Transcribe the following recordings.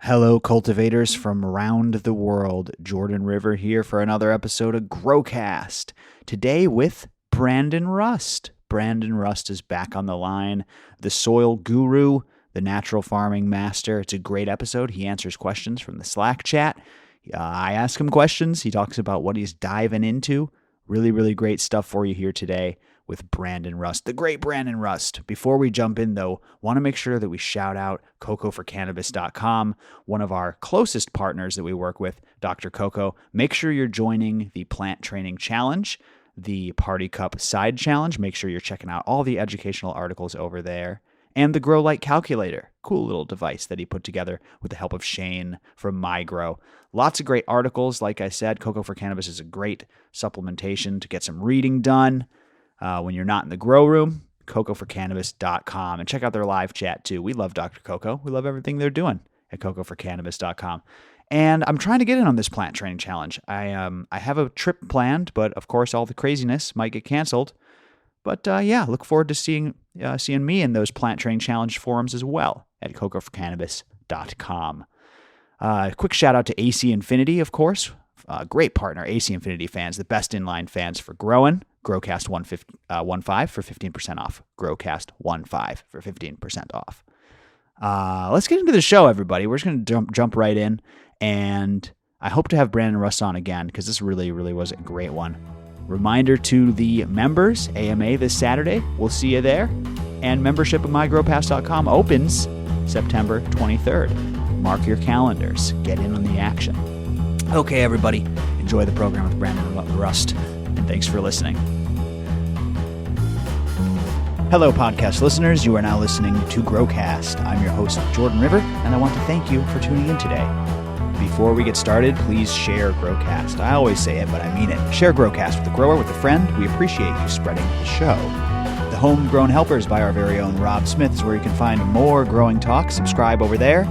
Hello, cultivators from around the world. Jordan River here for another episode of Growcast. Today with Brandon Rust. Brandon Rust is back on the line, the soil guru, the natural farming master. It's a great episode. He answers questions from the Slack chat. I ask him questions. He talks about what he's diving into. Really, really great stuff for you here today with Brandon Rust, the great Brandon Rust. Before we jump in, though, want to make sure that we shout out cocoforcannabis.com, one of our closest partners that we work with, Dr. Coco. Make sure you're joining the Plant Training Challenge, the Party Cup Side Challenge. Make sure you're checking out all the educational articles over there. And the Grow Light Calculator, cool little device that he put together with the help of Shane from MyGrow. Lots of great articles. Like I said, Coco for Cannabis is a great supplementation to get some reading done. When you're not in the grow room, cocoforcannabis.com. And check out their live chat, too. We love Dr. Coco. We love everything they're doing at cocoforcannabis.com. And I'm trying to get in on this plant training challenge. I have a trip planned, but of course, all the craziness might get canceled. But yeah, look forward to seeing me in those plant training challenge forums as well at cocoforcannabis.com. Quick shout out to AC Infinity, of course. Great partner, AC Infinity fans, the best inline fans for growing. Growcast 15 for 15% off. Growcast 15 for 15% off. Let's get into the show, everybody. We're just going to jump right in, and I hope to have Brandon Rust on again because this really, really was a great one. Reminder to the members, AMA this Saturday. We'll see you there. And membership at mygrowpass.com opens September 23rd. Mark your calendars. Get in on the action. Okay, everybody. Enjoy the program with Brandon Rust. And thanks for listening. Hello, podcast listeners. You are now listening to Growcast. I'm your host, Jordan River, and I want to thank you for tuning in today. Before we get started, please share Growcast. I always say it, but I mean it. Share Growcast with a grower, with a friend. We appreciate you spreading the show. The Homegrown Helpers by our very own Rob Smith is where you can find more growing talk. Subscribe over there,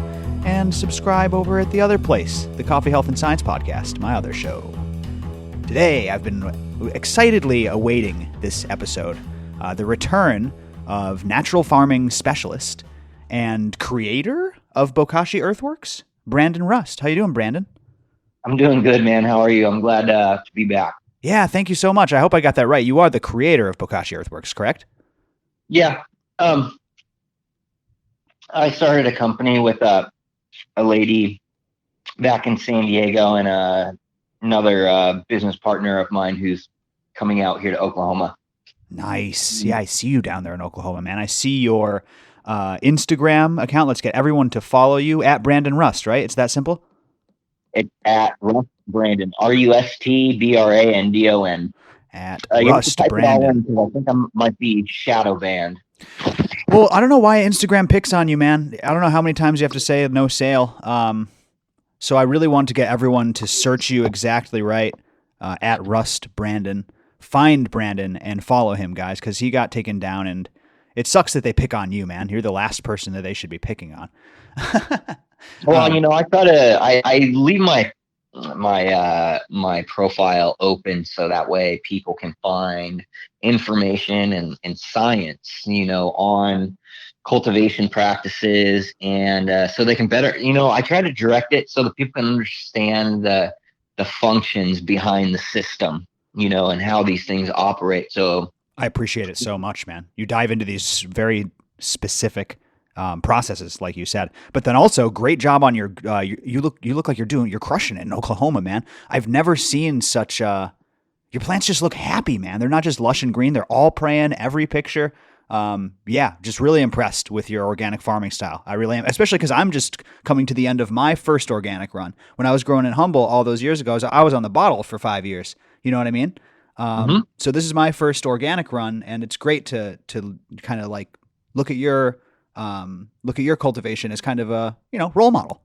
and subscribe over at the other place, the Coffee, Health, and Science Podcast, my other show. Today, I've been excitedly awaiting this episode, the return of natural farming specialist and creator of Bokashi Earthworks, Brandon Rust. How you doing, Brandon? I'm doing good, man. How are you? I'm glad to be back. Yeah, thank you so much. I hope I got that right. You are the creator of Bokashi Earthworks, correct? Yeah. I started a company with a lady back in San Diego and another business partner of mine who's coming out here to Oklahoma. Nice. Yeah, I see you down there in Oklahoma, man. I see your Instagram account. Let's get everyone to follow you at Brandon Rust, right? It's that simple? It's at Rust Brandon, RUSTBRANDON. At Rust Brandon. I think I might be shadow banned. Well, I don't know why Instagram picks on you, man. I don't know how many times you have to say no sale. So I really want to get everyone to search you exactly right at Rust Brandon. Find Brandon and follow him, guys, because he got taken down, and it sucks that they pick on you, man. You're the last person that they should be picking on. Well, I try to I leave my profile open so that way people can find information and science, on cultivation practices, and so they can better, I try to direct it so that people can understand the functions behind the system, and how these things operate. So I appreciate it so much, man. You dive into these very specific processes, like you said, but then also great job on your. You look like you're crushing it in Oklahoma, man. I've never seen such. Your plants just look happy, man. They're not just lush and green. They're all praying. Every picture. Yeah, just really impressed with your organic farming style. I really am, especially because I'm just coming to the end of my first organic run. When I was growing in Humble all those years ago, I was on the bottle for 5 years. You know what I mean? So this is my first organic run, and it's great to kind of like look at your cultivation as kind of a role model.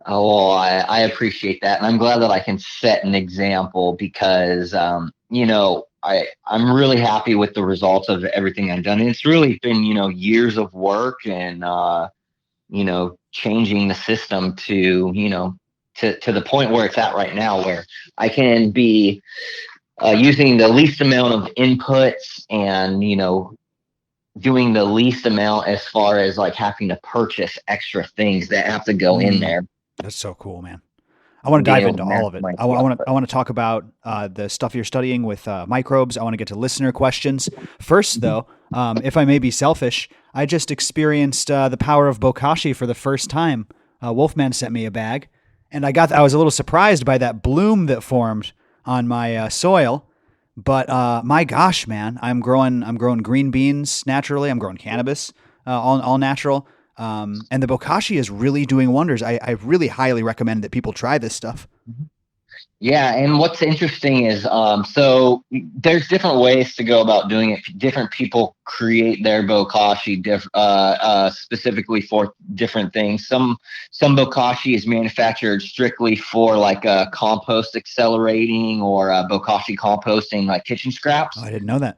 Oh, well, I appreciate that, and I'm glad that I can set an example because I'm really happy with the results of everything I've done. And it's really been years of work and changing the system to to the point where it's at right now, where I can be using the least amount of inputs and doing the least amount as far as like having to purchase extra things that have to go in there That's so cool, man. I want and to being dive able to into all of it. maximize I the want to output. I want to talk about the stuff you're studying with microbes. I want to get to listener questions first, though. If I may be selfish, I just experienced the power of Bokashi for the first time. Wolfman sent me a bag, and I was a little surprised by that bloom that formed on my soil. But my gosh, man, I'm growing green beans naturally. I'm growing cannabis, all natural. And the Bokashi is really doing wonders. I really highly recommend that people try this stuff. Yeah, and what's interesting is so there's different ways to go about doing it. Different people create their bokashi specifically for different things. Some bokashi is manufactured strictly for like compost accelerating or bokashi composting, like kitchen Oh, scraps. I didn't know that.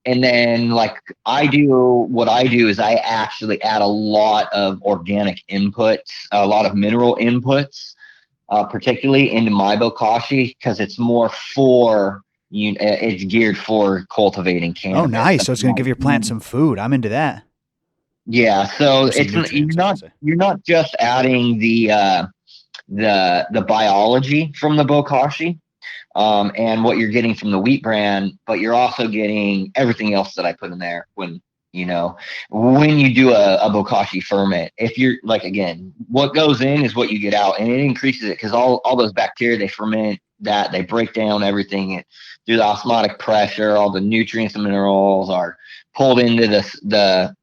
And then like what I do is I actually add a lot of organic inputs, a lot of mineral inputs, particularly into my bokashi because it's more for you. It's geared for cultivating Oh, cannabis. nice. So it's going to give your plant some food. I'm into that. Yeah, so Or some nutrients, I should say. you're not just adding the biology from the bokashi, and what you're getting from the wheat brand, but you're also getting everything else that I put in there when you do a bokashi ferment. If you're like, again, what goes in is what you get out, and it increases it because all those bacteria, they ferment that, they break down everything through the osmotic pressure. All the nutrients and minerals are pulled into the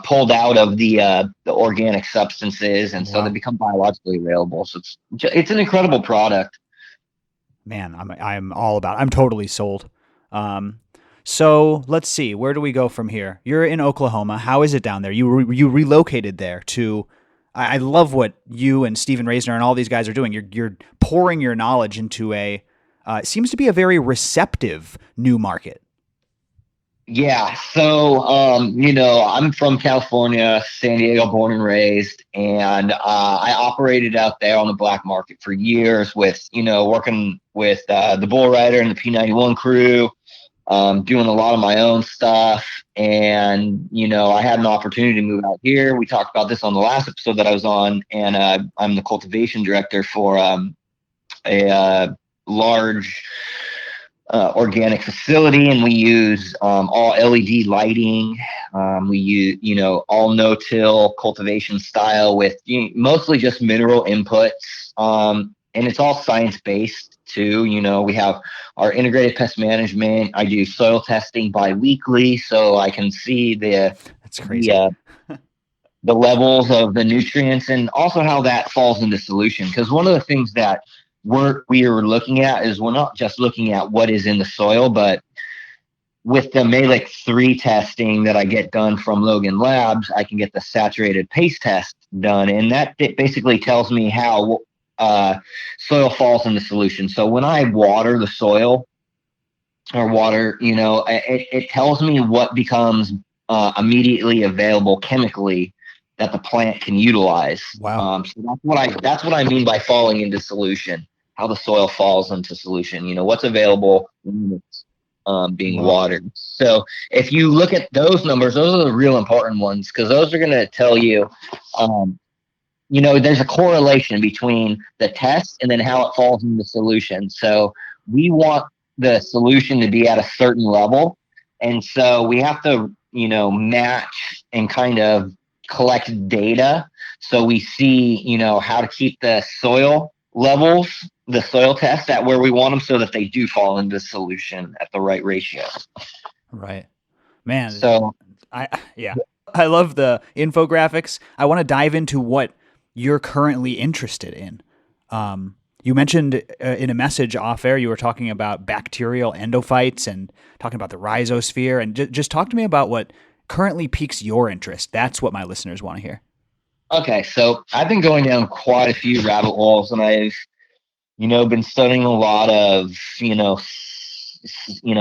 pulled out of the organic substances, and so they Wow. become biologically available. So it's an incredible product. Man, I'm all about it. I'm totally sold. Um, so let's see. Where do we go from here? You're in Oklahoma. How is it down there? You relocated there to. I love what you and Stephen Reisner and all these guys are doing. You're pouring your knowledge into a. It seems to be a very receptive new market. Yeah, so I'm from California, San Diego, born and raised, and I operated out there on the black market for years with, working with the Bull Rider and the P91 crew, doing a lot of my own stuff. And, I had an opportunity to move out here. We talked about this on the last episode that I was on, and I'm the cultivation director for a large organic facility, and we use all LED lighting. We use, all no-till cultivation style with mostly just mineral inputs. And it's all science-based too. We have our integrated pest management. I do soil testing bi-weekly, so I can see That's crazy. the levels of the nutrients and also how that falls into solution. Because one of the things that we are looking at is we're not just looking at what is in the soil, but with the Malic 3 testing that I get done from Logan Labs, I can get the saturated paste test done. And that basically tells me how soil falls in the solution. So when I water the soil or water, it tells me what becomes immediately available chemically that the plant can utilize. Wow. So that's what I mean by falling into solution. How the soil falls into solution. What's available when it's being Wow. watered. So if you look at those numbers, those are the real important ones because those are going to tell you, there's a correlation between the test and then how it falls into the solution. So we want the solution to be at a certain level, and so we have to, match and kind of collect data so we see, how to keep the soil levels, the soil test at where we want them so that they do fall into solution at the right ratio. Right. Man, So yeah. I love the infographics. I want to dive into what you're currently interested in. You mentioned in a message off air, you were talking about bacterial endophytes and talking about the rhizosphere. And just talk to me about what currently piques your interest. That's what my listeners want to hear. okay, so I've been going down quite a few rabbit holes, and I've been studying a lot of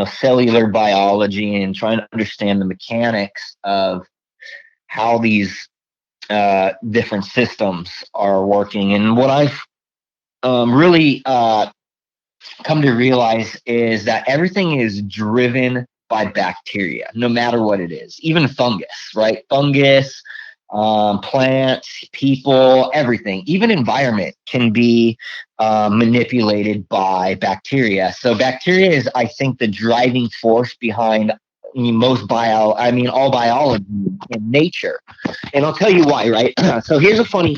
cellular biology and trying to understand the mechanics of how these different systems are working. And what I've really come to realize is that everything is driven by bacteria, no matter what it is, even fungus, right? Fungus, plants, people, everything, even environment can be manipulated by bacteria. So bacteria is, I think, the driving force behind all biology in nature. And I'll tell you why, right? So here's a funny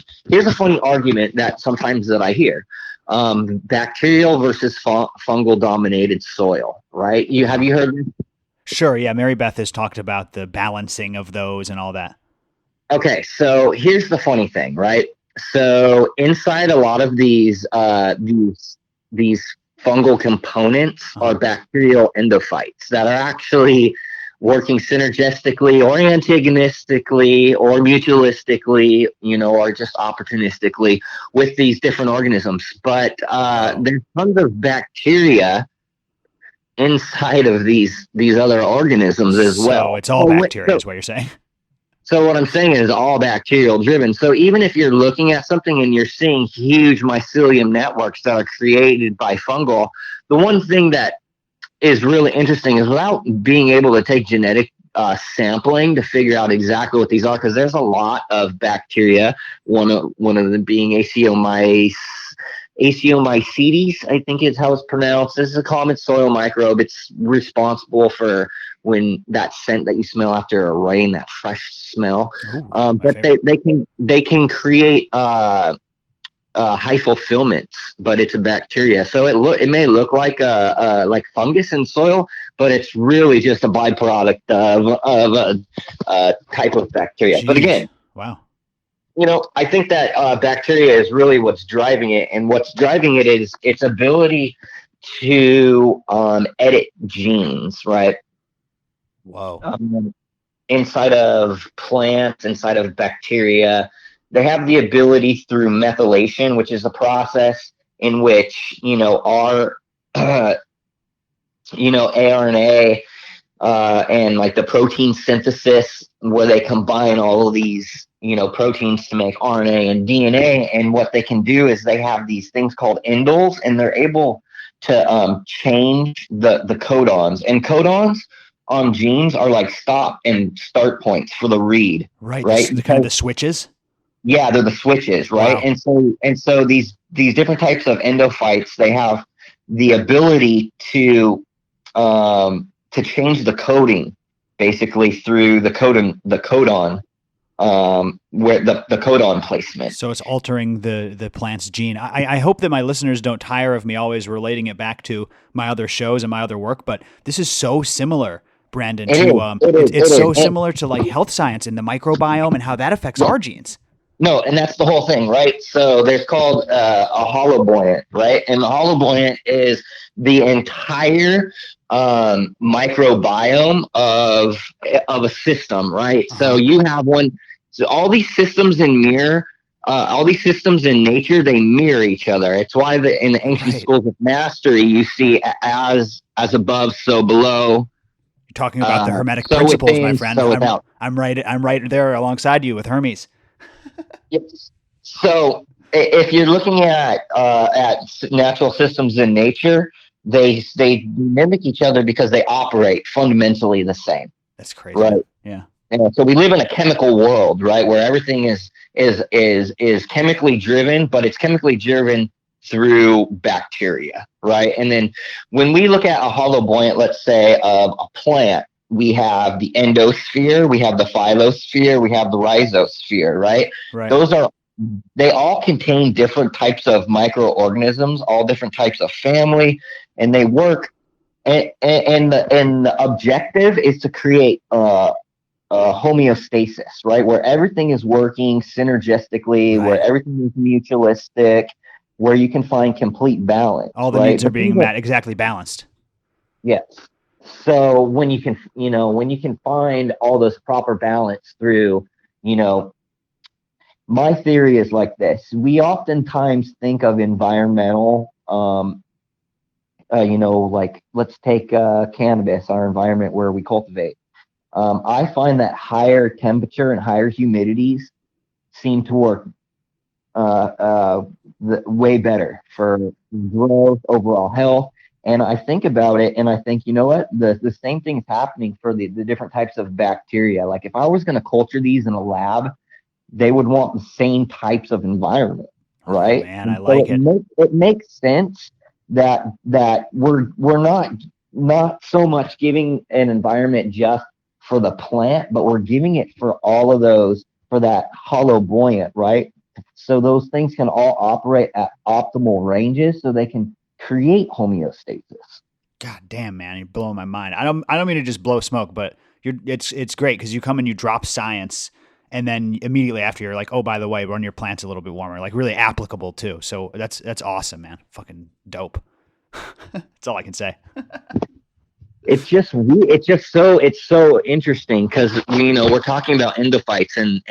argument that sometimes that I hear. Bacterial versus fungal dominated soil, right? Have you heard? Sure. Yeah. Mary Beth has talked about the balancing of those and all that. Okay, so here's the funny thing, right? So inside a lot of these fungal components are bacterial endophytes that are actually working synergistically or antagonistically or mutualistically, or just opportunistically with these different organisms. But there's tons of bacteria inside of these other organisms as well. So it's all bacteria, is what you're saying. So what I'm saying is all bacterial driven. So even if you're looking at something and you're seeing huge mycelium networks that are created by fungal, the one thing that is really interesting is without being able to take genetic sampling to figure out exactly what these are, because there's a lot of bacteria, one of them being Acomycetes, I think is how it's pronounced. This is a common soil microbe. It's responsible for when that scent that you smell after a rain, that fresh smell. Ooh, but they can create high fulfillments, but it's a bacteria. So it may look like fungus in soil, but it's really just a byproduct of a type of bacteria. Jeez. But again, wow. I think that bacteria is really what's driving it, and what's driving it is its ability to edit genes, right? Whoa. Inside of plants, inside of bacteria, they have the ability through methylation, which is a process in which our ARNA and like the protein synthesis, where they combine all of these proteins to make RNA and DNA. And what they can do is they have these things called indels, and they're able to change the codons. And codons on genes are like stop and start points for the read. Right. Right. The kind of the switches. Yeah, they're the switches, right? Wow. And so these different types of endophytes, they have the ability to change the coding basically through the codon where the codon placement. So it's altering the plant's gene. I hope that my listeners don't tire of me always relating it back to my other shows and my other work, but this is so similar, Brandon, it's so similar to like health science and the microbiome and how that affects our genes. No, and that's the whole thing, right? So there's called a holobuoyant, right? And the holobuoyant is the entire microbiome of a system, right? So you have one. So all these systems in nature, they mirror each other. It's why in the ancient schools of mastery, you see as above, so below. You're talking about the Hermetic principles, within, my friend. I'm right there alongside you with Hermes. Yep. So if you're looking at natural systems in nature, they mimic each other because they operate fundamentally the same. That's crazy, right? Yeah. And so we live in a chemical world, right, where everything is chemically driven, but it's chemically driven through bacteria, right? And then when we look at a holobuoyant, let's say of a plant, we have the endosphere, we have the phyllosphere, we have the rhizosphere, right? They all contain different types of microorganisms, all different types of family, and they work. And the objective is to create homeostasis, right? Where everything is working synergistically, right, where everything is mutualistic, where you can find complete balance. All the needs are being met, exactly balanced. Yes. So when you can find all this proper balance through, my theory is like this. We oftentimes think of environmental, like let's take cannabis, our environment where we cultivate. I find that higher temperature and higher humidities seem to work way better for growth, overall health. And I think about it and I think, you know what, the same thing is happening for the different types of bacteria. Like if I was going to culture these in a lab, they would want the same types of environment, Oh right? man, I And so like it. it makes sense that we're not so much giving an environment just for the plant, but we're giving it for all of those, for that hollow buoyant, right? So those things can all operate at optimal ranges so they can create homeostasis. God damn, man, you're blowing my mind. I don't mean to just blow smoke, but it's great because you come and you drop science, and then immediately after you're like, oh, by the way, run your plants a little bit warmer, like really applicable too. So that's awesome, man. Fucking dope. That's all I can say. It's so interesting because we're talking about endophytes and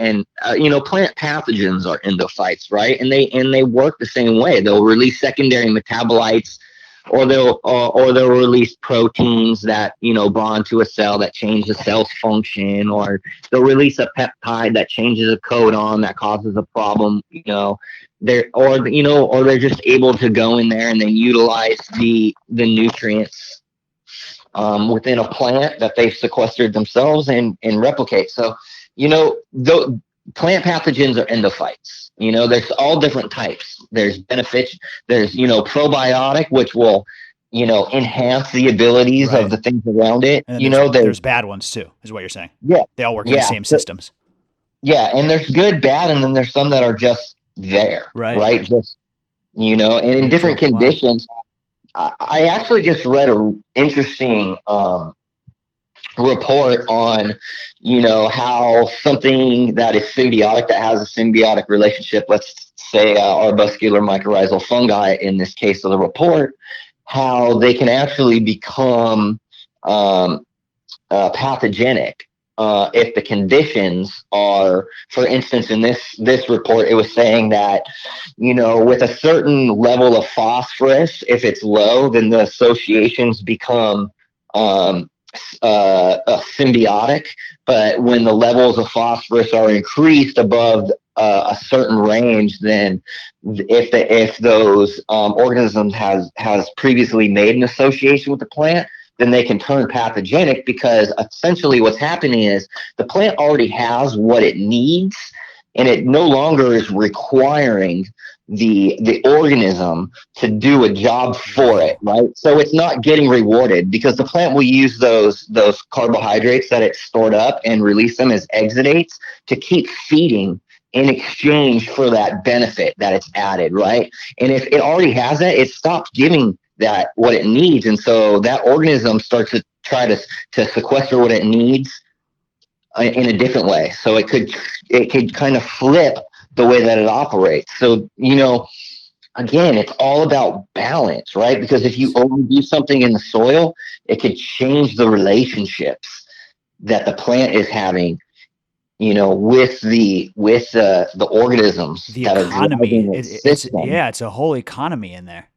plant pathogens are endophytes, right? And they work the same way. They'll release secondary metabolites, or they'll release proteins that bond to a cell that change the cell's function, or they'll release a peptide that changes a codon that causes a problem. Or they're just able to go in there and then utilize the nutrients within a plant that they've sequestered themselves and replicate. So, the plant pathogens are endophytes. There's all different types. There's there's, probiotic, which will, enhance the abilities Right. of the things around it. And then there's bad ones too, is what you're saying. Yeah, They all work in the yeah, same systems. yeah. And there's good, bad, and then there's some that are just there, Right. right? Just, and in different Neutral. Wow. conditions. I actually just read an interesting report on, how something that is symbiotic, that has a symbiotic relationship, let's say arbuscular mycorrhizal fungi in this case of the report, how they can actually become pathogenic if the conditions are, for instance, in this report, it was saying that, with a certain level of phosphorus, if it's low, then the associations become symbiotic. But when the levels of phosphorus are increased above a certain range, then if those organisms has previously made an association with the plant, then they can turn pathogenic, because essentially what's happening is the plant already has what it needs, and it no longer is requiring the organism to do a job for it, right? So it's not getting rewarded, because the plant will use those carbohydrates that it's stored up and release them as exudates to keep feeding in exchange for that benefit that it's added, right? And if it already has that, it stops giving that what it needs, and so that organism starts to try to sequester what it needs in a different way. So it could kind of flip the way that it operates. So again, it's all about balance, right? Because if you overdo something in the soil, it could change the relationships that the plant is having, with the organisms The that are economy. driving its system. It's a whole economy in there.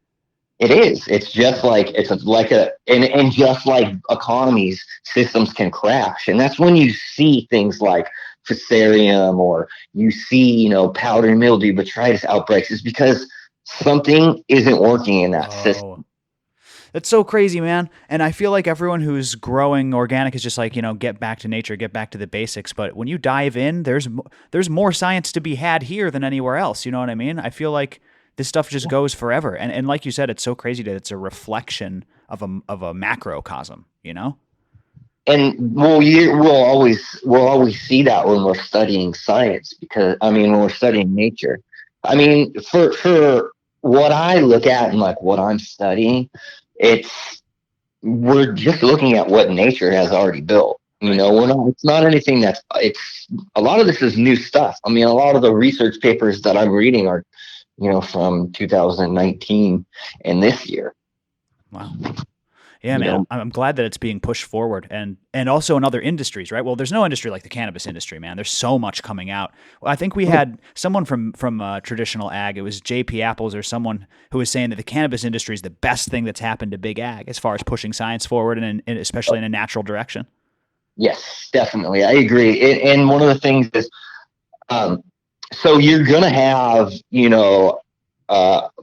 It is. It's just like and just like economies, systems can crash, and that's when you see things like fusarium, or you see powdery mildew, botrytis outbreaks. Is because something isn't working in that system. That's so crazy, man. And I feel like everyone who's growing organic is just like, get back to nature, get back to the basics. But when you dive in, there's more science to be had here than anywhere else. You know what I mean? I feel like this stuff just goes forever. And like you said, it's so crazy that it's a reflection of a macrocosm, And we'll always see that when we're studying science, because when we're studying nature. For what I look at and like what I'm studying, we're just looking at what nature has already built. It's not anything it's a lot of this is new stuff. A lot of the research papers that I'm reading are, from 2019 and this year. Wow. Yeah, man. I'm glad that it's being pushed forward, and also in other industries, right? Well, there's no industry like the cannabis industry, man. There's so much coming out. Well, I think we had someone from traditional ag. It was JP Apples or someone who was saying that the cannabis industry is the best thing that's happened to big ag as far as pushing science forward, and especially in a natural direction. Yes, definitely. I agree. And one of the things is, so you're going to have,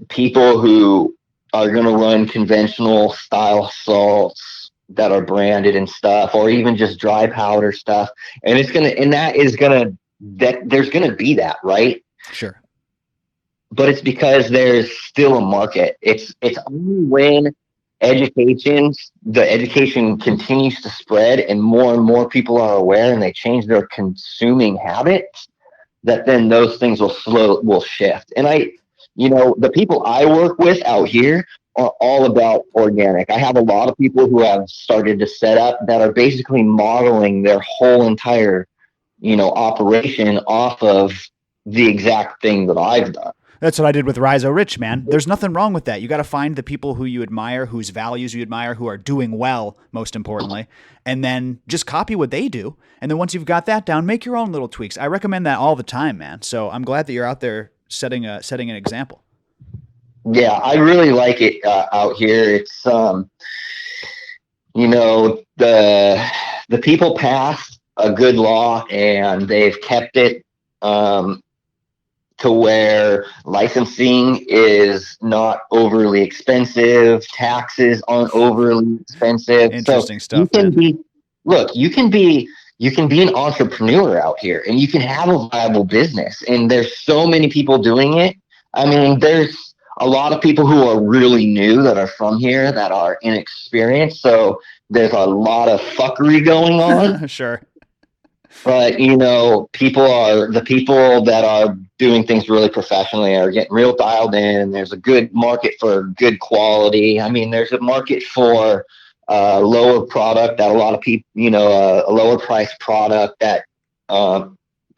people who are going to run conventional style salts that are branded and stuff, or even just dry powder stuff. And there's going to be that, right? Sure. But it's because there's still a market. It's only when the education continues to spread and more people are aware and they change their consuming habits, that then those things will shift. And the people I work with out here are all about organic. I have a lot of people who have started to set up that are basically modeling their whole entire, operation off of the exact thing that I've done. That's what I did with Rhizo Rich, man. There's nothing wrong with that. You got to find the people who you admire, whose values you admire, who are doing well, most importantly, and then just copy what they do. And then once you've got that down, make your own little tweaks. I recommend that all the time, man. So I'm glad that you're out there setting an example. Yeah, I really like it out here. It's the people passed a good law and they've kept it to where licensing is not overly expensive, taxes aren't overly expensive. Interesting stuff. You can be an entrepreneur out here and you can have a viable business, and there's so many people doing it. I mean, there's a lot of people who are really new that are from here that are inexperienced. So there's a lot of fuckery going on. Sure. But, the people that are doing things really professionally are getting real dialed in. There's a good market for good quality. I mean, there's a market for lower product that a lot of people, a lower price product that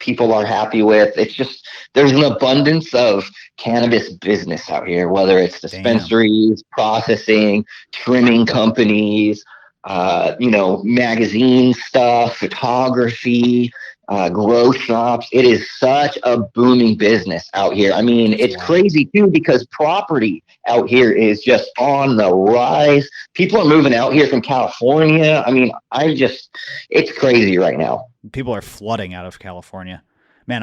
people are happy with. It's just, there's an abundance of cannabis business out here, whether it's dispensaries, processing, trimming companies, magazine stuff, photography, grow shops. It is such a booming business out here. I mean, it's crazy too, because property out here is just on the rise. People are moving out here from California. I mean, it's crazy right now. People are flooding out of California. Man,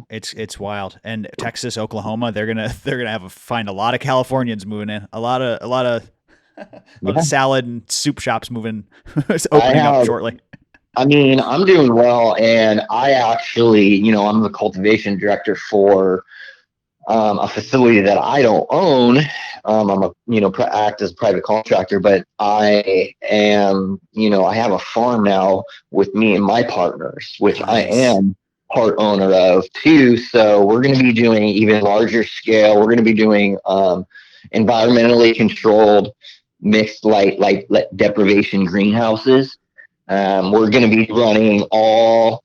it's wild. And Texas, Oklahoma, they're gonna find a lot of Californians moving in. A lot of salad and soup shops opening up shortly. I mean, I'm doing well, and I actually, I'm the cultivation director for a facility that I don't own. Act as a private contractor, but I am, I have a farm now with me and my partners, which nice. I am part owner of too. So we're going to be doing even larger scale. We're going to be doing environmentally controlled mixed light deprivation greenhouses. We're going to be running all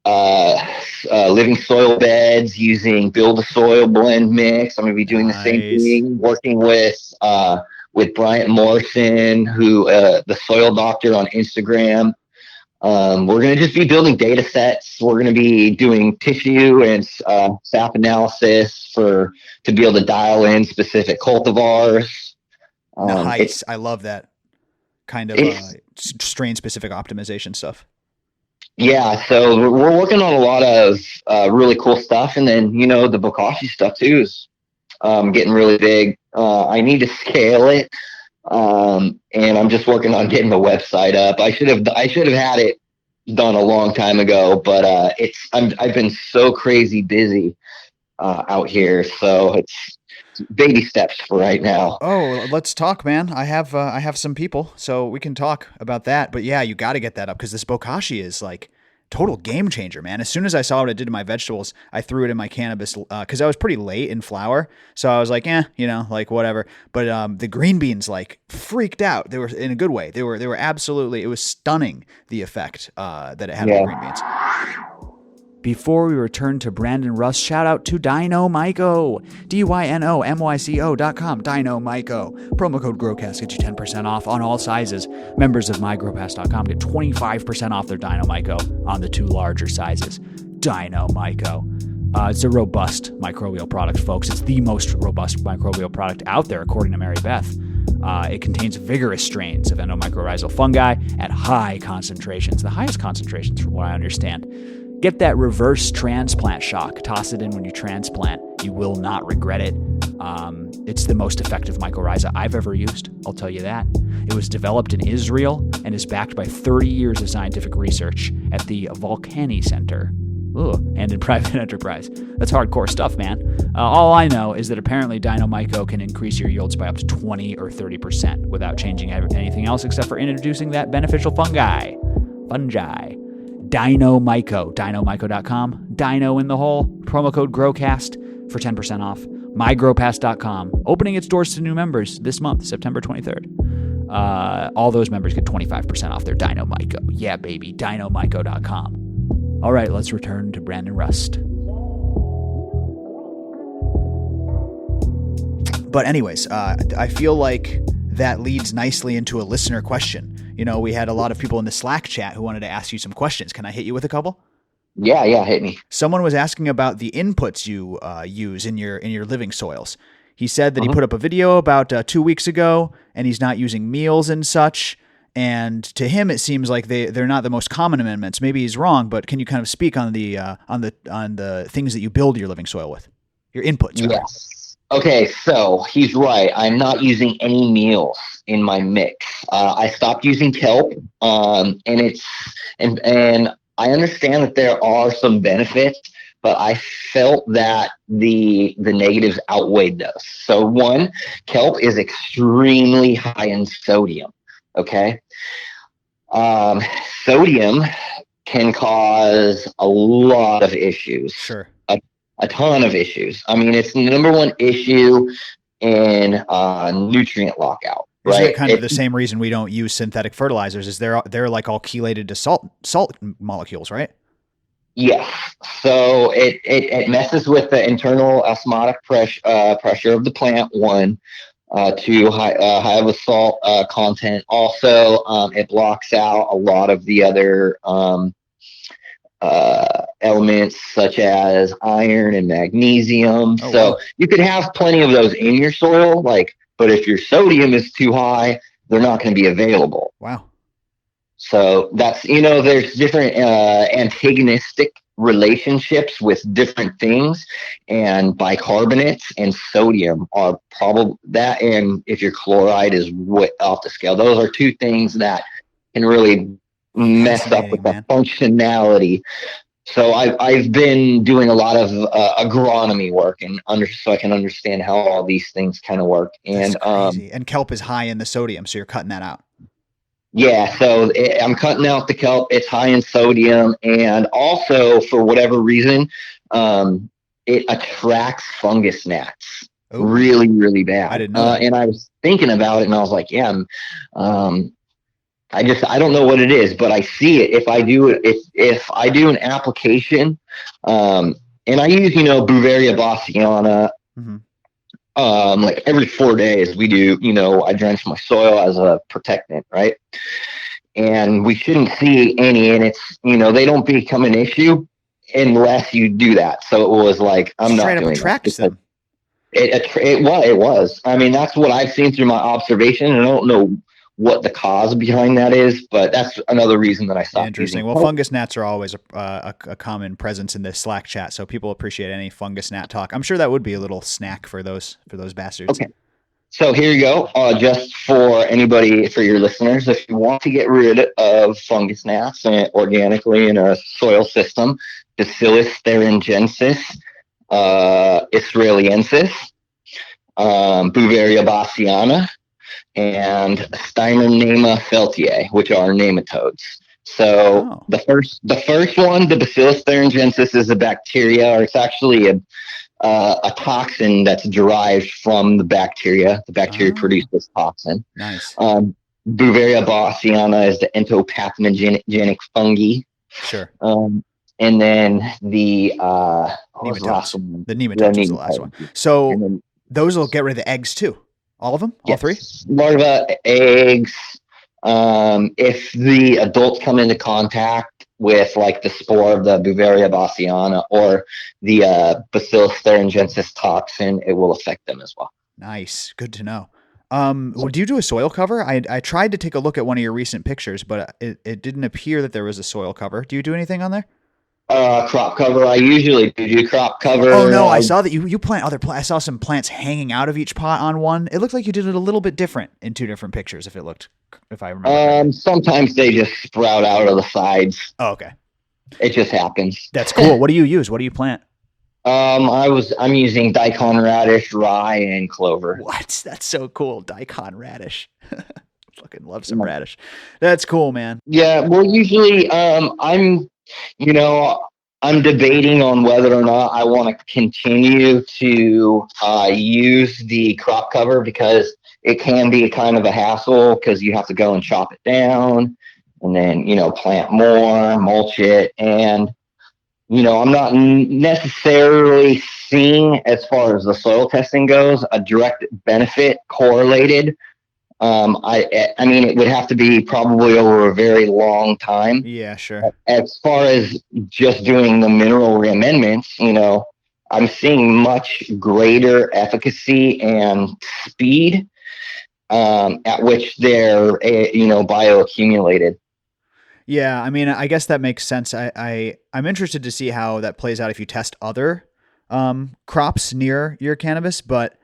living soil beds using build a soil blend mix. I'm going to be doing the same thing, working with Bryant Morrison, who the soil doctor on Instagram. We're going to just be building data sets. We're going to be doing tissue and sap analysis to be able to dial in specific cultivars. Nice. I love that kind of strain-specific optimization stuff. Yeah, so we're working on a lot of really cool stuff, and then the Bokashi stuff too is getting really big. I need to scale it, and I'm just working on getting the website up. I should have had it done a long time ago, but I've been so crazy busy out here, so it's baby steps for right now. Oh, let's talk, man. I have some people, so we can talk about that. But yeah, you got to get that up, because this Bokashi is like total game changer, man. As soon as I saw what it did to my vegetables, I threw it in my cannabis because I was pretty late in flower, so I was like, whatever. But the green beans freaked out. They were in a good way. They were absolutely. It was stunning, the effect that it had on the green beans. Before we return to Brandon Rust, shout out to Dynomyco, DYNOMYCO.com, Dynomyco. Promo code GROWCAST gets you 10% off on all sizes. Members of MyGrowPass.com get 25% off their Dynomyco on the 2 larger sizes. Dynomyco. It's a robust microbial product, folks. It's the most robust microbial product out there, according to Mary Beth. It contains vigorous strains of endomycorrhizal fungi at high concentrations, the highest concentrations from what I understand. Get that reverse transplant shock. Toss it in when you transplant. You will not regret it. It's the most effective mycorrhiza I've ever used, I'll tell you that. It was developed in Israel and is backed by 30 years of scientific research at the Volcani Center. Ooh, and in private enterprise. That's hardcore stuff, man. All I know is that apparently Dino-Myco can increase your yields by up to 20 or 30% without changing anything else except for introducing that beneficial fungi. Dino-Myco, dinomyco.com, dino in the hole, promo code GROWCAST for 10% off. MyGrowPass.com, opening its doors to new members this month, September 23rd. All those members get 25% off their Dino-Myco. Yeah, baby, dinomyco.com. All right, let's return to Brandon Rust. But anyways, I feel like that leads nicely into a listener question. You know, we had a lot of people in the Slack chat who wanted to ask you some questions. Can I hit you with a couple? Yeah, hit me. Someone was asking about the inputs you use in your living soils. He said that he put up a video about 2 weeks ago, and he's not using meals and such. And to him, it seems like they're not the most common amendments. Maybe he's wrong, but can you kind of speak on the things that you build your living soil with, your inputs? Right? Yes. Okay, so he's right. I'm not using any meals in my mix. I stopped using kelp, and I understand that there are some benefits, but I felt that the negatives outweighed those. So one, kelp is extremely high in sodium. Okay. Sodium can cause a lot of issues. Sure. A ton of issues. I mean, it's the number one issue in nutrient lockout. Isn't it kind of the same reason we don't use synthetic fertilizers? Is they're like all chelated to salt molecules, right? Yes. So it messes with the internal osmotic pressure of the plant. One. To have a salt content. Also, it blocks out a lot of the other elements such as iron and magnesium. So you could have plenty of those in your soil, but if your sodium is too high, they're not going to be available. Wow. So that's, there's different antagonistic relationships with different things, and bicarbonates and sodium are probably that. And if your chloride is way off the scale, those are two things that can really mess up with the functionality. So I've been doing a lot of agronomy work so I can understand how all these things kind of work. And and kelp is high in the sodium, so you're cutting that out. Yeah, so I'm cutting out the kelp. It's high in sodium, and also for whatever reason, it attracts fungus gnats really, really bad. I didn't know that. And I was thinking about it, and I was like, yeah, I don't know what it is, but I see it if I do an application, and I use Bouveria bassiana. Mm-hmm. Like every 4 days we do, I drench my soil as a protectant, right? And we shouldn't see any, and it's, they don't become an issue unless you do that. So it was like, I'm not doing that. It was. I mean, that's what I've seen through my observation. I don't know what the cause behind that is, but that's another reason that I stopped. Interesting. Well, fungus gnats are always a common presence in this Slack chat, so people appreciate any fungus gnat talk. I'm sure that would be a little snack for those bastards. Okay. So here you go. Just for anybody, for your listeners, if you want to get rid of fungus gnats organically in a soil system, Bacillus thuringiensis, israeliensis, Bouveria bassiana, and Steinernema feltiae, which are nematodes. So the first one, the Bacillus thuringiensis, is a bacteria, or it's actually a toxin that's derived from the bacteria. The bacteria produces this toxin. Nice. Bouveria bassiana is the entopathogenic fungi. Sure. And then the nematodes. The nematodes is the last one. So those will get rid of the eggs too. All of them? All three? Larvae, eggs. If the adults come into contact with the spore of the Bouveria bassiana or the Bacillus thuringiensis toxin, it will affect them as well. Nice. Good to know. Do you do a soil cover? I tried to take a look at one of your recent pictures, but it didn't appear that there was a soil cover. Do you do anything on there? Crop cover. I usually do crop Oh cover. no, I saw that you plant other plants. I saw some plants hanging out of each pot on one. It looked like you did it a little bit different in two different pictures. If I remember correctly. Sometimes they just sprout out of the sides. Oh, okay, It just happens. that's cool. What do you use? What do you plant? I'm using daikon radish, rye, and clover. What? That's so cool. Daikon radish. Fucking love some radish. That's cool, man. Yeah, well, usually, you know, I'm debating on whether or not I want to continue to use the crop cover because it can be kind of a hassle because you have to go and chop it down and then, plant more, mulch it. And, I'm not necessarily seeing, as far as the soil testing goes, a direct benefit correlated. I mean, it would have to be probably over a very long time. Yeah, sure. As far as just doing the mineral reamendments, I'm seeing much greater efficacy and speed at which they're, bioaccumulated. Yeah, I mean, I guess that makes sense. I'm interested to see how that plays out if you test other crops near your cannabis, but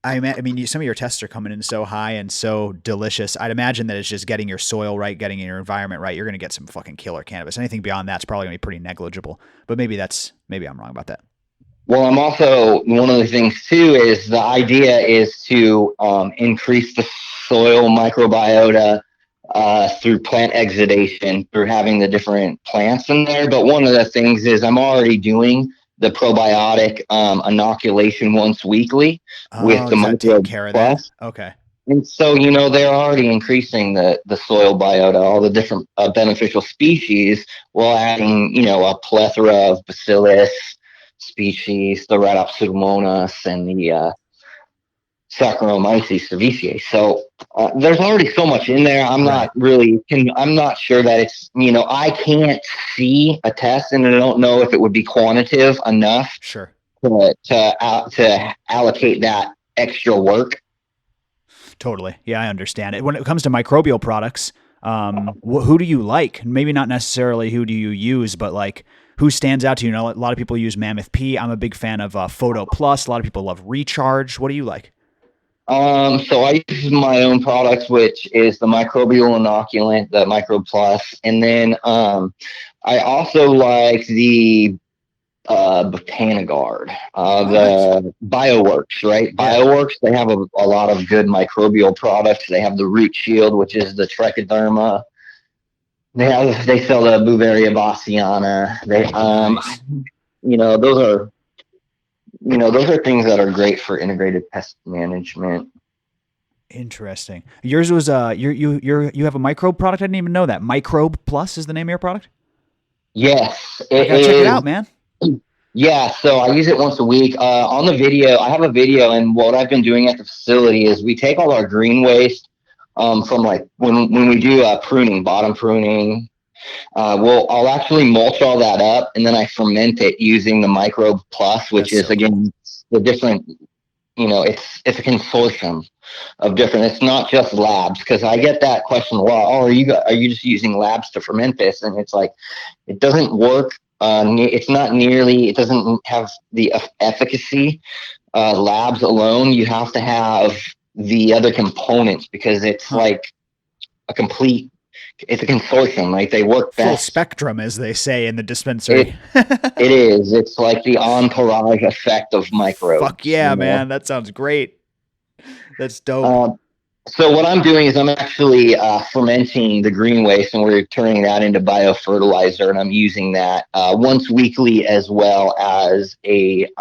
I mean, some of your tests are coming in so high and so delicious. I'd imagine that it's just getting your soil right, getting your environment right. You're going to get some fucking killer cannabis. Anything beyond that's probably going to be pretty negligible. But maybe I'm wrong about that. Well, I'm also, one of the things too is the idea is to increase the soil microbiota through plant exudation, through having the different plants in there. But one of the things is I'm already doing the probiotic inoculation once weekly with the Does that take Microbe care of that? Plus. Okay. And so, they're already increasing the soil biota, all the different beneficial species, while adding, a plethora of bacillus species, the Rhodopseudomonas and the Saccharomyces cerevisiae. So there's already so much in there. I'm not sure that it's, I can't see a test and I don't know if it would be quantitative enough Sure. to allocate that extra work. Totally. Yeah, I understand it. When it comes to microbial products, who do you like? Maybe not necessarily who do you use, but like who stands out to you? A lot of people use Mammoth P. I'm a big fan of Photo Plus. A lot of people love Recharge. What do you like? So I use my own products, which is the microbial inoculant, the Microbe Plus, and then I also like the Botanigard, the Bioworks, right? Yeah. Bioworks, they have a lot of good microbial products. They have the Root Shield, which is the Trichoderma. They sell the Beauveria bassiana. Nice. Those are things that are great for integrated pest management. Interesting. Yours was you have a microbe product. I didn't even know that. Microbe Plus is the name of your product? Yes. I gotta check it out, man. Yeah, so I use it once a week. On the video, I have a video, and what I've been doing at the facility is we take all our green waste from like when we do pruning, bottom pruning. I'll actually mulch all that up, and then I ferment it using the Microbe Plus, which is again the different. It's a consortium of different. It's not just labs, because I get that question a lot. Oh, are you just using labs to ferment this? And it's like, it doesn't work. It's not nearly. It doesn't have the efficacy. Labs alone, you have to have the other components because it's like a complete. It's a consortium, right? They work best. Full spectrum, as they say in the dispensary. It is. It's like the entourage effect of microbes. Fuck yeah, man. That sounds great. That's dope. So what I'm doing is I'm actually fermenting the green waste, and we're turning that into biofertilizer, and I'm using that once weekly, as well as it's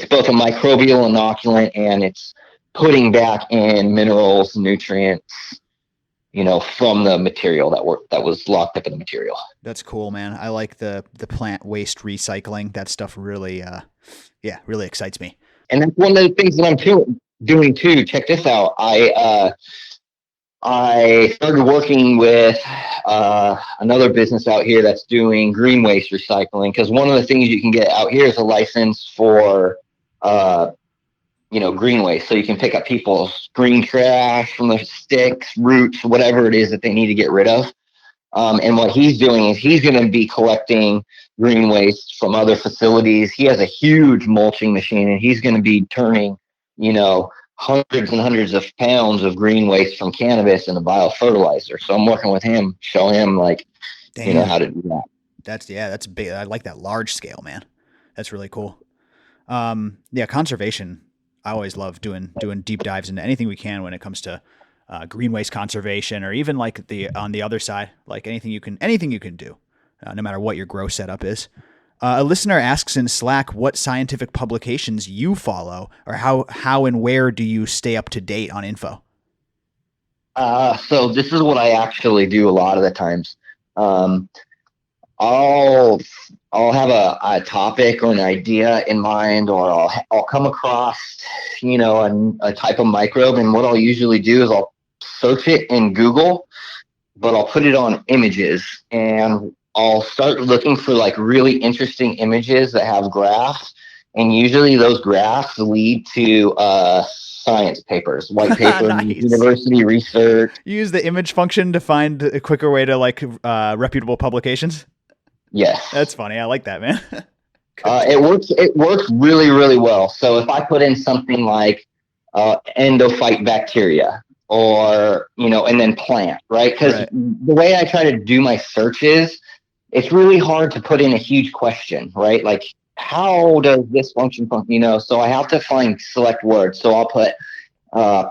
both a microbial inoculant and it's putting back in minerals, nutrients, from the material that was locked up in the material. That's cool, man. I like the plant waste recycling. That stuff really, really excites me. And that's one of the things that I'm doing too. Check this out. I started working with another business out here that's doing green waste recycling, because one of the things you can get out here is a license for green waste. So you can pick up people's green trash from the sticks, roots, whatever it is that they need to get rid of. And what he's doing is he's going to be collecting green waste from other facilities. He has a huge mulching machine, and he's going to be turning, hundreds and hundreds of pounds of green waste from cannabis into biofertilizer. So I'm working with him, show him how to do that. That's big. I like that large scale, man. That's really cool. Conservation. I always love doing deep dives into anything we can when it comes to green waste conservation, or even like on the other side, like anything you can do, no matter what your grow setup is. A listener asks in Slack what scientific publications you follow, or how and where do you stay up to date on info? So this is what I actually do a lot of the times. I'll have a topic or an idea in mind, or I'll come across, a type of microbe. And what I'll usually do is I'll search it in Google, but I'll put it on images, and I'll start looking for like really interesting images that have graphs. And usually those graphs lead to science papers, white paper, Nice. University research. You use the image function to find a quicker way to reputable publications. Yes. That's funny. I like that, man. It works really, really well. So if I put in something like endophyte bacteria, or, and then plant, right? Because the way I try to do my searches, it's really hard to put in a huge question, right? Like, how does this function? So I have to find select words. So I'll put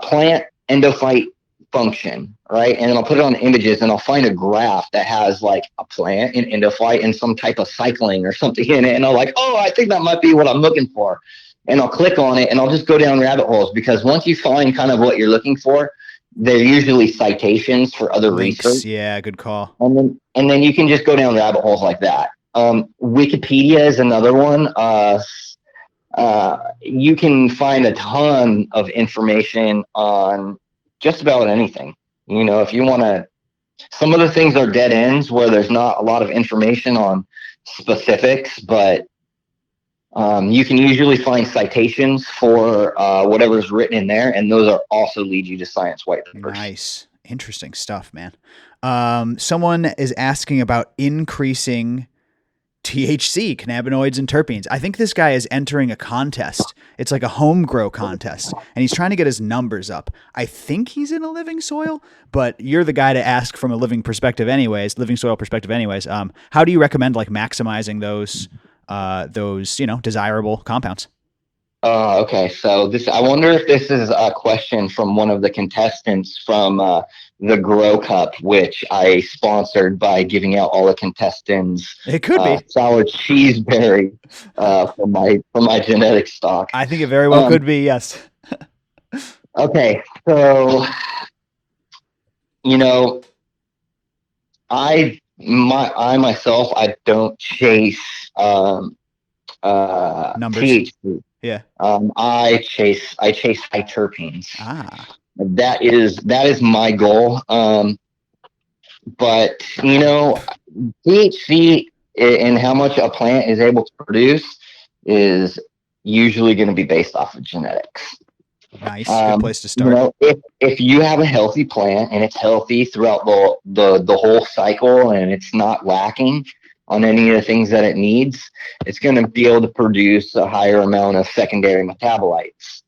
plant endophyte function, right? And then I'll put it on images, and I'll find a graph that has like a plant, an endophyte, and some type of cycling or something in it. And I'm like, oh, I think that might be what I'm looking for. And I'll click on it, and I'll just go down rabbit holes, because once you find kind of what you're looking for, they're usually citations for other research. Yeah, good call. And then you can just go down rabbit holes like that. Wikipedia is another one. You can find a ton of information on just about anything. If you want to, some of the things are dead ends where there's not a lot of information on specifics, but you can usually find citations for whatever's written in there, and those are also lead you to science white papers. Nice. Interesting stuff, man. Someone is asking about increasing THC, cannabinoids, and terpenes. I think this guy is entering a contest. It's like a home grow contest, and he's trying to get his numbers up. I think he's in a living soil, but you're the guy to ask from a living soil perspective anyways. How do you recommend maximizing those desirable compounds? Okay. So I wonder if this is a question from one of the contestants from the Grow Cup, which I sponsored by giving out all the contestants. It could be sour cheeseberry for my genetic stock. I think it very well could be. Yes. Okay. So, I myself, I don't chase numbers. THC. Yeah. I chase high terpenes. That is my goal. But THC and how much a plant is able to produce is usually going to be based off of genetics. Nice. Good place to start. If you have a healthy plant and it's healthy throughout the whole cycle, and it's not lacking on any of the things that it needs, it's going to be able to produce a higher amount of secondary metabolites.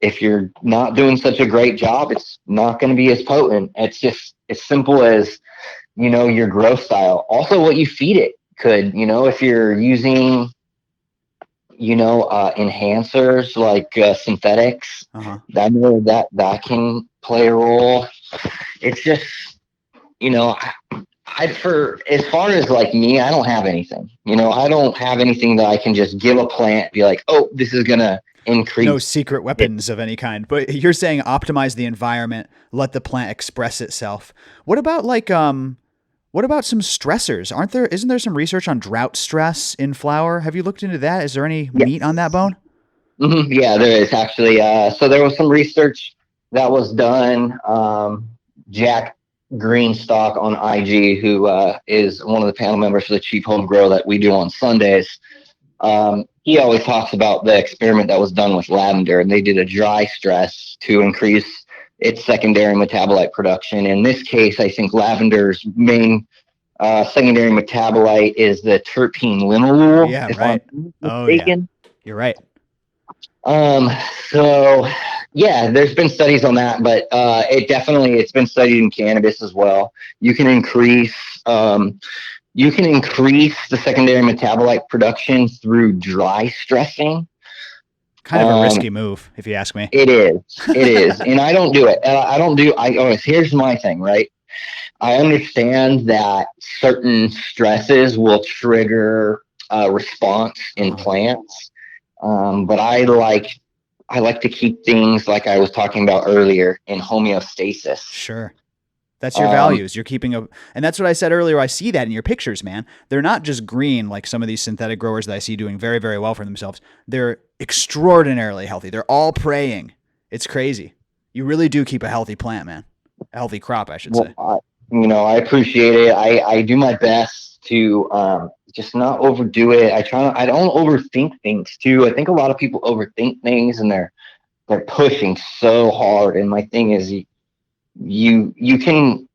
If you're not doing such a great job, it's not going to be as potent. It's just as simple as, your growth style. Also, what you feed it could, if you're using, enhancers like synthetics, I know that can play a role. It's just, for as far as me, I don't have anything. I don't have anything that I can just give a plant, be like, oh, this is gonna increase. No secret weapons of any kind. But you're saying optimize the environment, let the plant express itself. What about some stressors? Isn't there some research on drought stress in flower? Have you looked into that? Is there any meat on that bone? Mm-hmm. Yeah, there is actually. So there was some research that was done. Jack Greenstock on IG, who is one of the panel members for the Cheap Home Grow that we do on Sundays. He always talks about the experiment that was done with lavender, and they did a dry stress to increase its secondary metabolite production. In this case, I think lavender's main secondary metabolite is the terpene linalool, Yeah, if right. I'm Oh, yeah. mistaken. You're right. So yeah, there's been studies on that, but it's been studied in cannabis as well. You can increase the secondary metabolite production through dry stressing. Kind of a risky move, if you ask me. It is, and I don't do it. Here's my thing, right? I understand that certain stresses will trigger a response in plants, but I like to keep things, like I was talking about earlier, in homeostasis. Sure. That's your values. You're keeping and that's what I said earlier. I see that in your pictures, man. They're not just green like some of these synthetic growers that I see doing very, very well for themselves. They're extraordinarily healthy. They're all praying. It's crazy. You really do keep a healthy plant, man. A healthy crop, I should say. I appreciate it. I do my best to just not overdo it. I don't overthink things too. I think a lot of people overthink things, and they're pushing so hard. And my thing is, you can,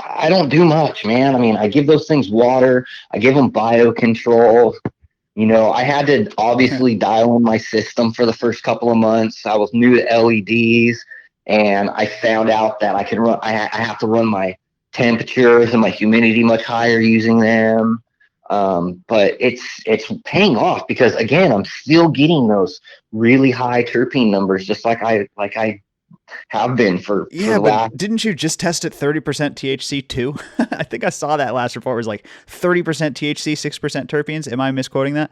I don't do much, man. I mean, I give those things water. I give them biocontrol. I had to obviously dial in my system for the first couple of months. I was new to LEDs, and I found out that I have to run my temperatures and my humidity much higher using them. But it's paying off, because again, I'm still getting those really high terpene numbers, just like I have been for the last. But didn't you just test at 30% THC too? I think I saw that last report was like 30% THC, 6% terpenes. Am I misquoting that?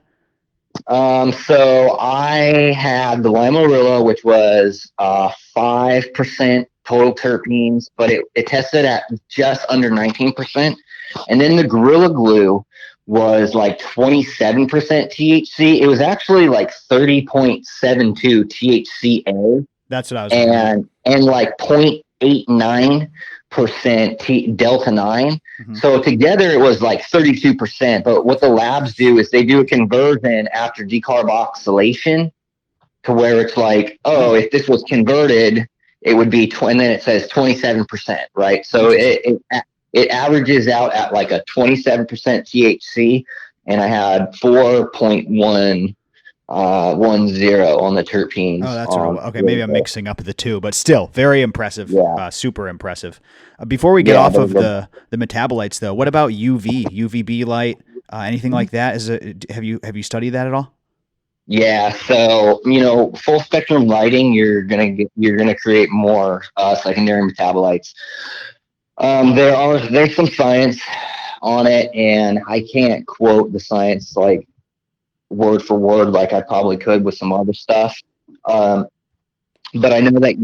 So I had the Limarilla, which was 5% total terpenes, but it tested at just under 19%. And then the Gorilla Glue was like 27% THC. It was actually like 30.72 THCA. That's what I was wondering. And like 0.89% delta 9. Mm-hmm. So together it was like 32%. But what the labs do is they do a conversion after decarboxylation to where it's like, if this was converted, it would be and then it says 27%, right? So it averages out at like a 27% THC, and I had 4.1 1-0 on the terpenes. Oh, that's okay. Maybe I'm mixing up the two, but still very impressive. Yeah. Super impressive. Before we get off of the metabolites, though, what about UVB light, anything like that? Have you studied that at all? Yeah. So, full spectrum lighting, you're gonna create more secondary metabolites. There's some science on it, and I can't quote the science like word for word like I probably could with some other stuff. But I know that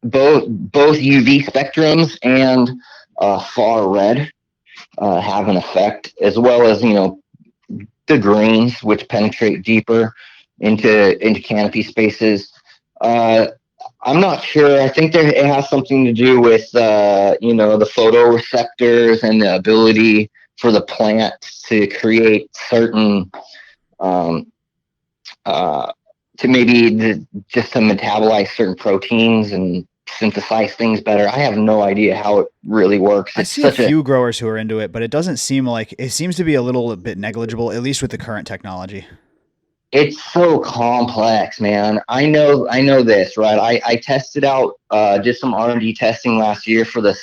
both UV spectrums and far red have an effect, as well as the greens, which penetrate deeper into canopy spaces. I'm not sure. I think it has something to do with the photoreceptors and the ability for the plant to create certain to metabolize certain proteins and synthesize things better. I have no idea how it really works. I see a few growers who are into it, but it doesn't seem like it seems to be a little bit negligible, at least with the current technology. It's so complex, man. I know this, right? I tested out, did some R&D testing last year for the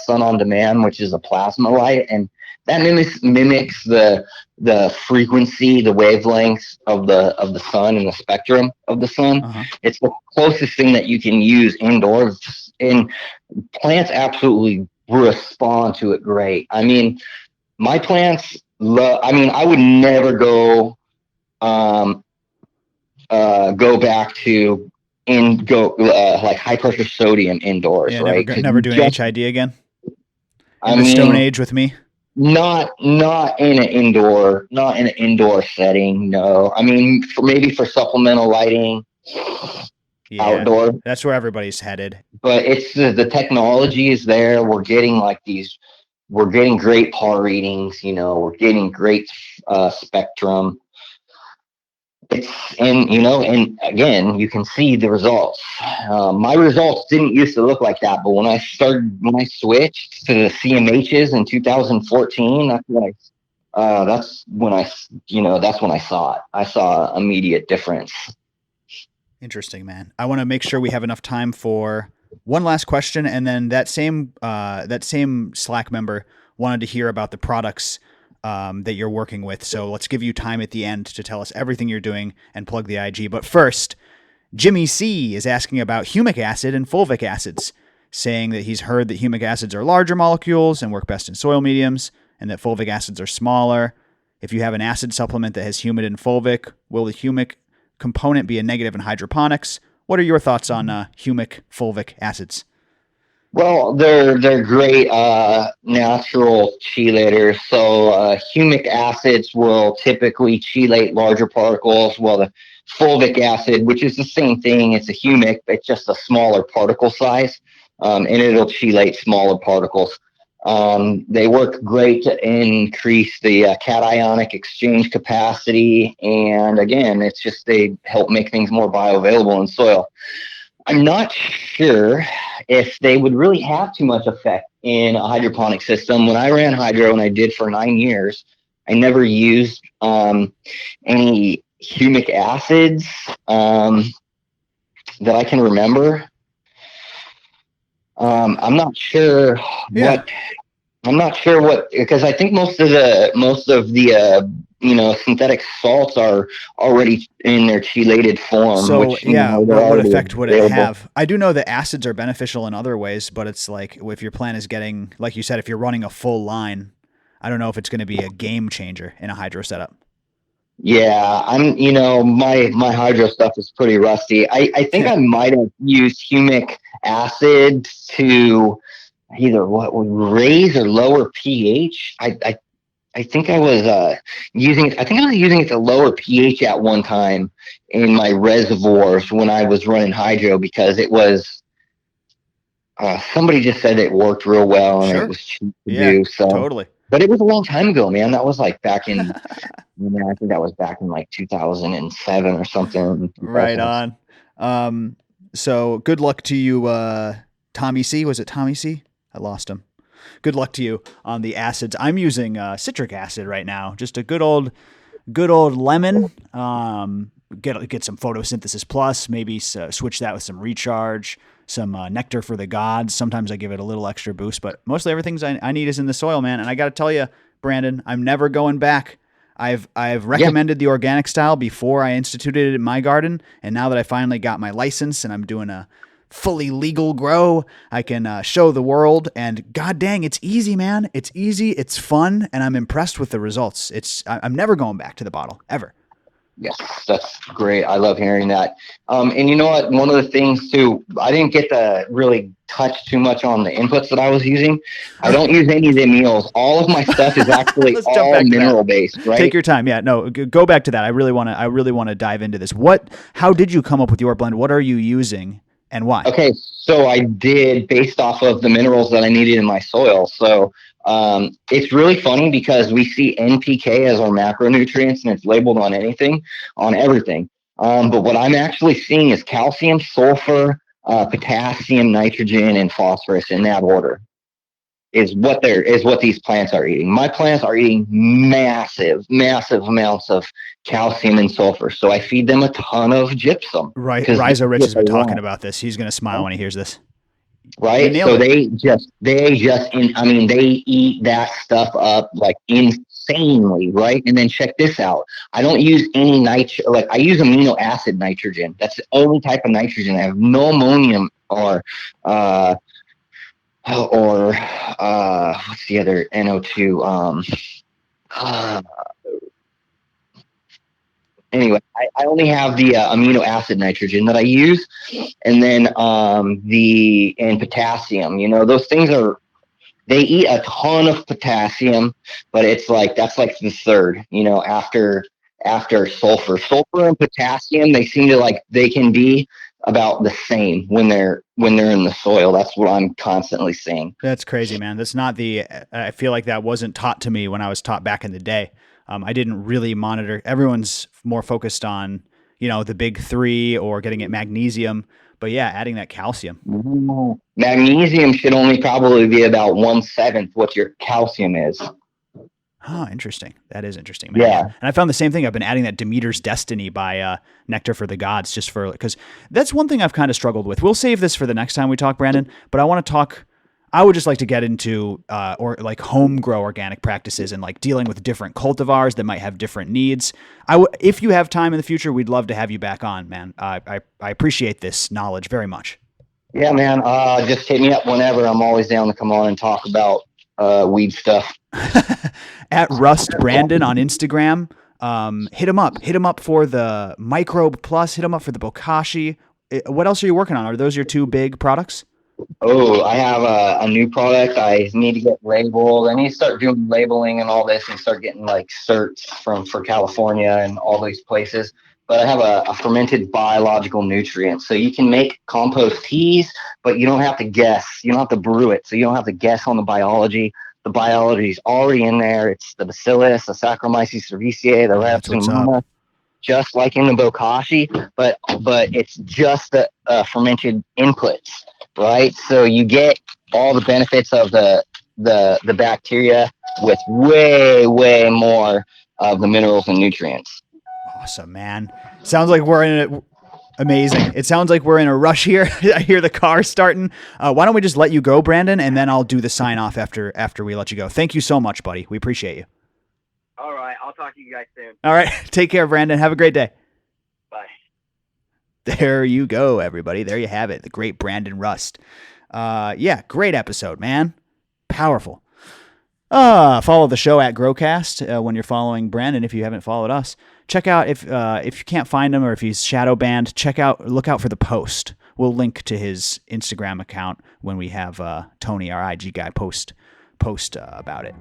Sun on Demand, which is a plasma light, and that mimics the frequency, the wavelengths of the sun and the spectrum of the sun. Uh-huh. It's the closest thing that you can use indoors, and plants absolutely respond to it great. I mean, my plants I would never go back to like high pressure sodium indoors. Yeah, right? Never doing HID again. In the Stone Age with me. Not in an indoor setting. No, I mean maybe for supplemental lighting. Yeah, outdoor. That's where everybody's headed. But it's the technology is there. We're getting great par readings. We're getting great spectrum. It's, and again, you can see the results. My results didn't used to look like that, but when I switched to the CMHs in 2014, that's when I saw it. I saw immediate difference. Interesting, man. I want to make sure we have enough time for one last question, and then that same Slack member wanted to hear about the products that you're working with. So let's give you time at the end to tell us everything you're doing and plug the IG. But first, Jimmy C is asking about humic acid and fulvic acids, saying that he's heard that humic acids are larger molecules and work best in soil mediums, and that fulvic acids are smaller. If you have an acid supplement that has humid and fulvic, will the humic component be a negative in hydroponics? What are your thoughts on humic fulvic acids? Well, they're great natural chelators. So humic acids will typically chelate larger particles, while the fulvic acid, which is the same thing, it's a humic, it's just a smaller particle size, and it'll chelate smaller particles. They work great to increase the cationic exchange capacity, and again, it's just they help make things more bioavailable in soil. I'm not sure if they would really have too much effect in a hydroponic system. When I ran hydro, and I did for 9 years, I never used any humic acids that I can remember. I'm not sure what, because I think most of the synthetic salts are already in their chelated form. So which, what effect would it available. have? I do know that acids are beneficial in other ways, but it's like if your plant is getting, like you said, if you're running a full line, I don't know if it's going to be a game changer in a hydro setup. Yeah, my hydro stuff is pretty rusty. I think I might have used humic acid to either raise or lower pH. I think I was using it. I think I was using it to lower pH at one time in my reservoirs when I was running hydro, because it was somebody just said it worked real well and it was cheap to do. So totally. But it was a long time ago, man. That was like back in, I think that was back in like 2007 or something. Right on. So good luck to you, Tommy C. Was it Tommy C? I lost him. Good luck to you on the acids. I'm using citric acid right now. Just a good old lemon. Get some photosynthesis plus. Maybe switch that with some recharge, some nectar for the gods. Sometimes I give it a little extra boost, but mostly everything I need is in the soil, man. And I got to tell you, Brandon, I'm never going back. I've recommended the organic style before I instituted it in my garden, and now that I finally got my license and I'm doing a fully legal grow, I can show the world, and god dang, it's easy, man. It's easy, it's fun, and I'm impressed with the results. I'm never going back to the bottle, ever. Yes, that's great. I love hearing that. And you know what? One of the things too, I didn't get to really touch too much on the inputs that I was using. I don't use any of the meals. All of my stuff is actually all mineral based, right? Take your time. Yeah, no, go back to that. I really want to dive into this. How did you come up with your blend? What are you using and why? Okay, so I did based off of the minerals that I needed in my soil. So it's really funny because we see NPK as our macronutrients, and it's labeled on everything. But what I'm actually seeing is calcium, sulfur, potassium, nitrogen, and phosphorus in that order is what these plants are eating. My plants are eating massive amounts of calcium and sulfur. So I feed them a ton of gypsum. Right. Rhizo Rich has been talking about this. He's going to smile when he hears this. Right. So they eat that stuff up like insanely. Right. And then check this out. I don't use any I use amino acid nitrogen. That's the only type of nitrogen. I have no ammonium or what's the other NO2? Anyway, I only have the amino acid nitrogen that I use, and then and potassium. Those things they eat a ton of potassium, but it's that's like the third. After sulfur and potassium, they seem to they can be about the same when they're in the soil. That's what I'm constantly seeing. That's crazy, man. That's not I feel like that wasn't taught to me when I was taught back in the day. I didn't really monitor. Everyone's more focused on, the big three or getting it magnesium. But yeah, adding that calcium. Magnesium should only probably be about 1/7 what your calcium is. Oh, interesting. That is interesting, man. Yeah. And I found the same thing. I've been adding that Demeter's Destiny by Nectar for the Gods because that's one thing I've kind of struggled with. We'll save this for the next time we talk, Brandon, but I would just like to get into or like home grow organic practices and like dealing with different cultivars that might have different needs. If you have time in the future, we'd love to have you back on, man. I appreciate this knowledge very much. Yeah, man. Just hit me up whenever. I'm always down to come on and talk about weed stuff. At Rust Brandon on Instagram. Hit him up for the Microbe Plus. Hit him up for the Bokashi. What else are you working on? Are those your two big products? Oh, I have a new product. I need to get labeled. I need to start doing labeling and all this and start getting like certs for California and all these places. But I have a fermented biological nutrient. So you can make compost teas, but you don't have to guess. You don't have to brew it. So you don't have to guess on the biology. The biology is already in there. It's the Bacillus, the Saccharomyces cerevisiae, the Rhabdomyces, just like in the Bokashi, but it's just the fermented inputs, right? So you get all the benefits of the bacteria with way more of the minerals and nutrients. Awesome, man. Sounds like we're in it. Amazing. It sounds like we're in a rush here. I hear the car starting. Why don't we just let you go, Brandon, and then I'll do the sign off after we let you go. Thank you so much, buddy. We appreciate you. All right. I'll talk to you guys soon. All right. Take care, Brandon. Have a great day. Bye. There you go, everybody. There you have it. The great Brandon Rust. Yeah, great episode, man. Powerful. Follow the show at Growcast when you're following Brandon. If you haven't followed us, check out if you can't find him or if he's shadow banned. Look out for the post. We'll link to his Instagram account when we have Tony, our IG guy, post about it.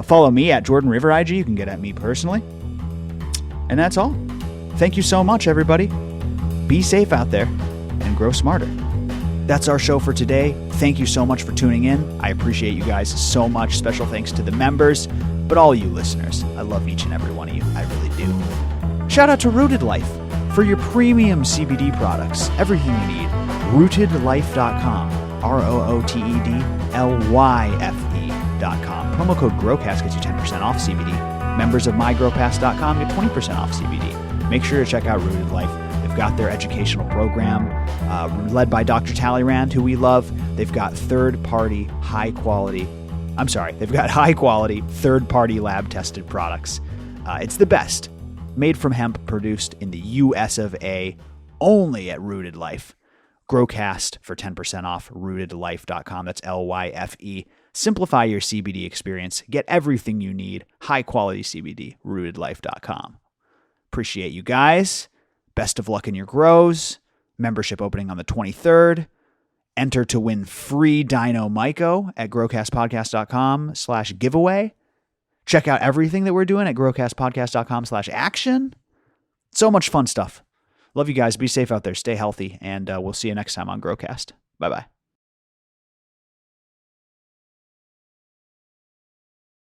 Follow me at Jordan River IG. You can get at me personally, and that's all. Thank you so much, everybody. Be safe out there and grow smarter. That's our show for today. Thank you so much for tuning in. I appreciate you guys so much. Special thanks to the members, but all you listeners. I love each and every one of you. I really do. Shout out to Rooted Life for your premium CBD products. Everything you need. RootedLife.com. RootedLyfe.com. Promo code GROWCAST gets you 10% off CBD. Members of MyGrowPass.com get 20% off CBD. Make sure to check out Rooted Life. They've got their educational program led by Dr. Talleyrand, who we love. They've got high-quality, third-party lab-tested products. It's the best. Made from hemp, produced in the US of A, only at Rooted Life. Growcast for 10% off, rootedlife.com. That's LYFE. Simplify your CBD experience. Get everything you need. High-quality CBD, rootedlife.com. Appreciate you guys. Best of luck in your grows. Membership opening on the 23rd. Enter to win free Dino Myco at growcastpodcast.com/giveaway. Check out everything that we're doing at growcastpodcast.com/action. So much fun stuff. Love you guys. Be safe out there. Stay healthy. And we'll see you next time on Growcast. Bye-bye.